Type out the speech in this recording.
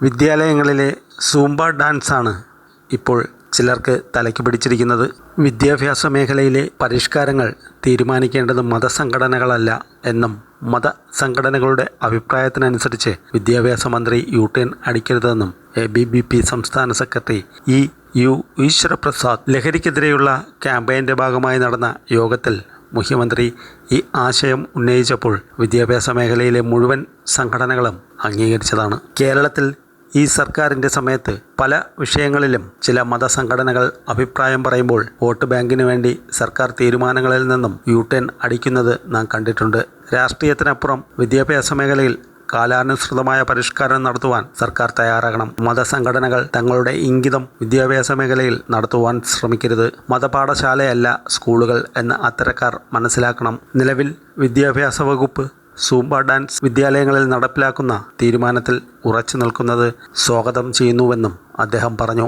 വിദ്യാലയങ്ങളിലെ Zumba ഡാൻസാണ് ഇപ്പോൾ ചിലർക്ക് തലയ്ക്ക് പിടിച്ചിരിക്കുന്നത്. വിദ്യാഭ്യാസ മേഖലയിലെ പരിഷ്കാരങ്ങൾ തീരുമാനിക്കേണ്ടത് മതസംഘടനകളല്ല എന്നും മതസംഘടനകളുടെ അഭിപ്രായത്തിനനുസരിച്ച് വിദ്യാഭ്യാസ മന്ത്രി യു-ടേൺ അടിക്കരുതെന്നും ABVP സംസ്ഥാന സെക്രട്ടറി EU ഈശ്വരപ്രസാദ് ലഹരിക്കെതിരെയുള്ള ക്യാമ്പയിൻ്റെ ഭാഗമായി നടന്ന യോഗത്തിൽ മുഖ്യമന്ത്രി ഈ ആശയം ഉന്നയിച്ചപ്പോൾ വിദ്യാഭ്യാസ മേഖലയിലെ മുഴുവൻ സംഘടനകളും അംഗീകരിച്ചതാണ്. കേരളത്തിൽ ഈ സർക്കാരിൻ്റെ സമയത്ത് പല വിഷയങ്ങളിലും ചില മതസംഘടനകൾ അഭിപ്രായം പറയുമ്പോൾ വോട്ട് ബാങ്കിന് വേണ്ടി സർക്കാർ തീരുമാനങ്ങളിൽ നിന്നും യു-ടേൺ അടിക്കുന്നത് നാം കണ്ടിട്ടുണ്ട്. രാഷ്ട്രീയത്തിനപ്പുറം വിദ്യാഭ്യാസ മേഖലയിൽ കാലാനുസൃതമായ പരിഷ്കാരം നടത്തുവാൻ സർക്കാർ തയ്യാറാകണം. മതസംഘടനകൾ തങ്ങളുടെ ഇംഗിതം വിദ്യാഭ്യാസ മേഖലയിൽ നടത്തുവാൻ ശ്രമിക്കരുത്. മതപാഠശാലയല്ല സ്കൂളുകൾ എന്ന് അത്തരക്കാർ മനസ്സിലാക്കണം. നിലവിൽ വിദ്യാഭ്യാസ വകുപ്പ് സൂംബ ഡാൻസ് വിദ്യാലയങ്ങളിൽ നടപ്പിലാക്കുന്ന തീരുമാനത്തിൽ ഉറച്ചു നിൽക്കുന്നത് സ്വാഗതം ചെയ്യുന്നുവെന്നും അദ്ദേഹം പറഞ്ഞു.